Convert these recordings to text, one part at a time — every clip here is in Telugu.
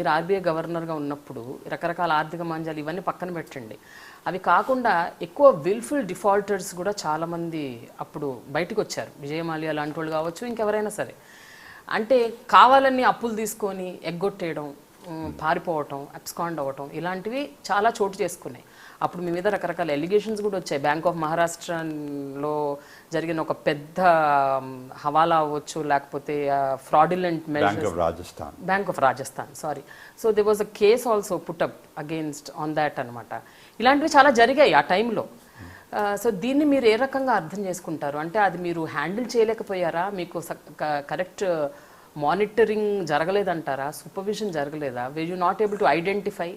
మీరు ఆర్బీఐ గవర్నర్గా ఉన్నప్పుడు రకరకాల ఆర్థిక మాంద్యాలు ఇవన్నీ పక్కన పెట్టండి, అవి కాకుండా ఎక్కువ విల్ఫుల్ డిఫాల్టర్స్ కూడా చాలామంది అప్పుడు బయటకు వచ్చారు. విజయ్ మాల్యా లాంటి వాళ్ళు కావచ్చు, ఇంకెవరైనా సరే. అంటే కావాలని అప్పులు తీసుకొని ఎగ్గొట్టేయడం, పారిపోవటం, అబ్స్కాండ్ అవ్వటం ఇలాంటివి చాలా చోటు చేసుకున్నాయి. అప్పుడు మీ మీద రకరకాల ఎలిగేషన్స్ కూడా వచ్చాయి. బ్యాంక్ ఆఫ్ మహారాష్ట్రలో జరిగిన ఒక పెద్ద హవాలా అవ్వచ్చు, లేకపోతే fraudulent measures, bank of Rajasthan sorry. So they was a case also put up against on that అనమాట. ఇలాంటివి చాలా జరిగాయి ఆ టైంలో. సో దీన్ని మీరు ఏ రకంగా అర్థం చేసుకుంటారు? అంటే అది మీరు హ్యాండిల్ చేయలేకపోయారా? మీకు కరెక్ట్ మానిటరింగ్ జరగలేదంటారా? సూపర్విజన్ జరగలేదా? Were you not able to identify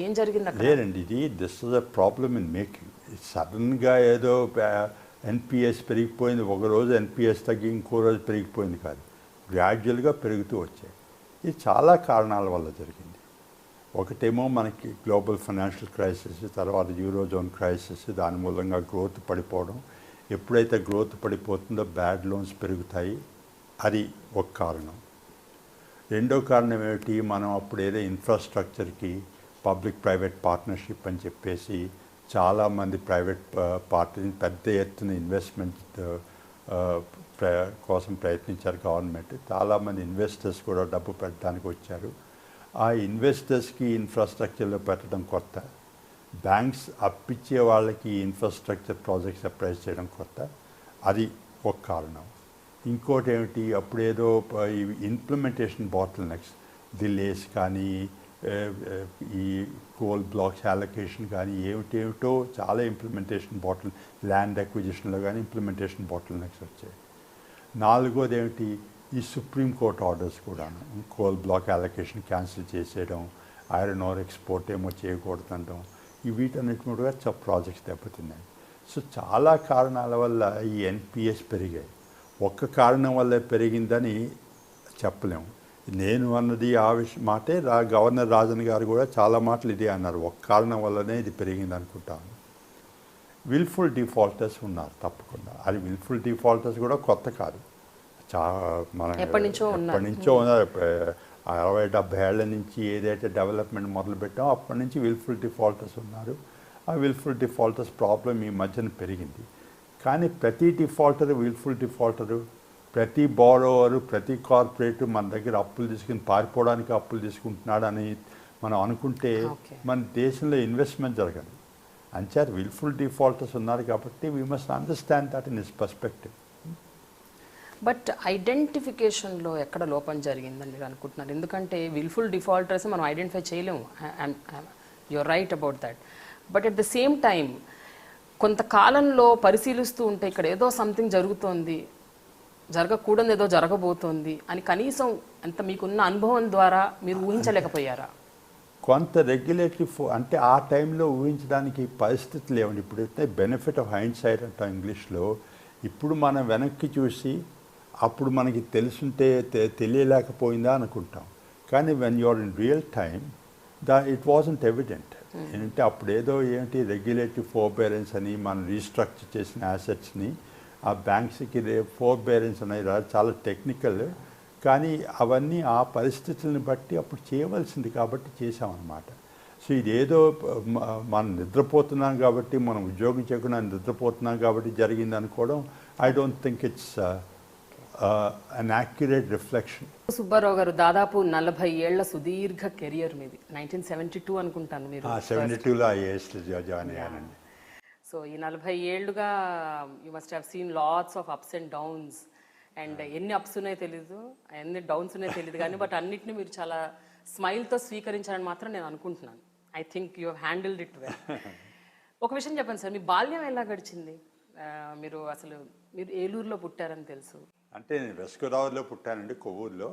ఏం జరిగింది అక్కడ? లేదండి, this is a problem in making. సడన్గా ఏదో ఎన్పిఎస్ పెరిగిపోయింది, ఒకరోజు ఎన్పిఎస్ తగ్గి ఇంకో రోజు పెరిగిపోయింది కాదు, గ్రాడ్యువల్గా పెరుగుతూ వచ్చాయి. ఇది చాలా కారణాల వల్ల జరిగింది. ఒకటేమో మనకి గ్లోబల్ ఫైనాన్షియల్ క్రైసిస్, తర్వాత యూరోజోన్ క్రైసిస్, దాని మూలంగా గ్రోత్ పడిపోవడం. ఎప్పుడైతే గ్రోత్ పడిపోతుందో బ్యాడ్ లోన్స్ పెరుగుతాయి, అది ఒక కారణం. రెండో కారణం ఏమిటి, మనం అప్పుడు ఏదో ఇన్ఫ్రాస్ట్రక్చర్కి పబ్లిక్ ప్రైవేట్ పార్ట్నర్షిప్ అని చెప్పేసి చాలామంది ప్రైవేట్ పార్టీని పెద్ద ఎత్తున ఇన్వెస్ట్మెంట్ కోసం ప్రయత్నించారు గవర్నమెంట్. చాలామంది ఇన్వెస్టర్స్ కూడా డబ్బు పెట్టడానికి వచ్చారు. ఆ ఇన్వెస్టర్స్కి ఇన్ఫ్రాస్ట్రక్చర్లో పెట్టడం కొత్త, బ్యాంక్స్ అప్పిచ్చే వాళ్ళకి ఇన్ఫ్రాస్ట్రక్చర్ ప్రాజెక్ట్స్ అప్రైజ్ చేయడం కొత్త, అది ఒక కారణం. ఇంకోటి ఏమిటి, అప్పుడేదో ఈ ఇంప్లిమెంటేషన్ బాటిల్ నెక్స్, డిలేస్ కానీ, ఈ కోల్ బ్లాక్స్ అలొకేషన్ కానీ, ఏమిటేమిటో చాలా ఇంప్లిమెంటేషన్ బాటిల్, ల్యాండ్ అక్విజిషన్లో కానీ ఇంప్లిమెంటేషన్ బాటిల్ నెక్స్ వచ్చాయి. నాలుగోది ఏమిటి, ఈ సుప్రీంకోర్టు ఆర్డర్స్ కూడాను, కోల్ బ్లాక్ అలొకేషన్ క్యాన్సిల్ చేసేయడం, ఐరన్ ఓర్ ఎక్స్పోర్ట్ ఏమో చేయకూడదంటాం, ఈ వీటన్నిటి కూడా ప్రాజెక్ట్స్ దెబ్బతిన్నాయి. సో చాలా కారణాల వల్ల ఈ ఎన్పిఎస్ పెరిగాయి. ఒక్క కారణం వల్ల పెరిగిందని చెప్పలేము. నేను అన్నది ఆ మాటే, గవర్నర్ రాజన్ గారు కూడా చాలా మాటలు ఇదే అన్నారు, ఒక్క కారణం వల్లనే ఇది పెరిగింది అనుకుంటాను. విల్ఫుల్ డిఫాల్టర్స్ ఉన్నారు తప్పకుండా. అది విల్ఫుల్ డిఫాల్టర్స్ కూడా కొత్త కాదు, మనం ఎప్పటి నుంచో ఉన్నారు. 60-70 ఏళ్ల నుంచి ఏదైతే డెవలప్మెంట్ మొదలుపెట్టామో అప్పటి నుంచి విల్ఫుల్ డిఫాల్టర్స్ ఉన్నారు. ఆ విల్ఫుల్ డిఫాల్టర్స్ ప్రాబ్లం ఈ మధ్యన పెరిగింది. కానీ ప్రతి డిఫాల్టరు విల్ఫుల్ డిఫాల్టరు, ప్రతి బారోవరు, ప్రతి కార్పొరేటు మన దగ్గర అప్పులు తీసుకుని పారిపోవడానికి అప్పులు తీసుకుంటున్నాడు అని మనం అనుకుంటే మన దేశంలో ఇన్వెస్ట్మెంట్ జరగదు. అంచేత విల్ఫుల్ డిఫాల్టర్స్ ఉన్నారు కాబట్టి we must understand that in his perspective. But ఐడెంటిఫికేషన్లో ఎక్కడ లోపం జరిగిందని మీరు అనుకుంటున్నారు? ఎందుకంటే విల్ఫుల్ డిఫాల్టర్స్ మనం ఐడెంటిఫై చేయలేము, you are right about that. But at the same time కొంతకాలంలో పరిశీలిస్తూ ఉంటే ఇక్కడ ఏదో సంథింగ్ జరుగుతోంది, జరగకూడదు ఏదో జరగబోతోంది అని కనీసం అంత మీకున్న అనుభవం ద్వారా మీరు ఊహించలేకపోయారా? కొంత రెగ్యులేటరీ అంటే ఆ టైంలో ఊహించడానికి పరిస్థితులు ఏమండి. ఇప్పుడైతే బెనిఫిట్ ఆఫ్ హైండ్ సైట్ అంటాం ఇంగ్లీష్లో. ఇప్పుడు మనం వెనక్కి చూసి అప్పుడు మనకి తెలుసుంటే తెలియలేకపోయిందా అనుకుంటాం. కానీ when you're in real time it wasn't evident. ఏంటంటే అప్పుడు ఏదో ఏంటి రెగ్యులేటరీ ఫోర్బేరెన్స్ అని మనం రీస్ట్రక్చర్ చేసిన యాసెట్స్ని ఆ బ్యాంక్స్కి ఫోర్బేరెన్స్ అనేది చాలా టెక్నికల్, కానీ అవన్నీ ఆ పరిస్థితులను బట్టి అప్పుడు చేయవలసింది కాబట్టి చేసామన్నమాట. సో ఇదేదో మనం నిద్రపోతున్నాం కాబట్టి, మనం ఉద్యోగం చేయకుండా నిద్రపోతున్నాం కాబట్టి జరిగింది అనుకోవడం I don't think it's an accurate reflection. Subbarao గారు, దాదాపు 40 ఏళ్ల సుదీర్ఘ కెరియర్ మీది. 1972 అనుకుంటాను మీరు 72లో ఐఏఎస్లో జాయిన్ అయ్యానండి. సో ఈ 40 ఏళ్ళుగా you must have seen lots of ups and downs. And ఎన్ని అప్స్ ఉన్నాయో తెలీదు, ఎన్ని డౌన్స్ ఉన్నాయో తెలియదు, కానీ బట్ అన్నిటిని మీరు చాలా స్మైల్తో స్వీకరించాలని మాత్రం నేను అనుకుంటున్నాను. I think you handled it well. ఒక విషయం చెప్పండి సార్, మీ బాల్యం ఎలా గడిచింది? మీరు ఏలూరులో పుట్టారని తెలుసు. అంటే నేను వెస్ట్ గోదావరిలో పుట్టానండి, కొవ్వూరులో.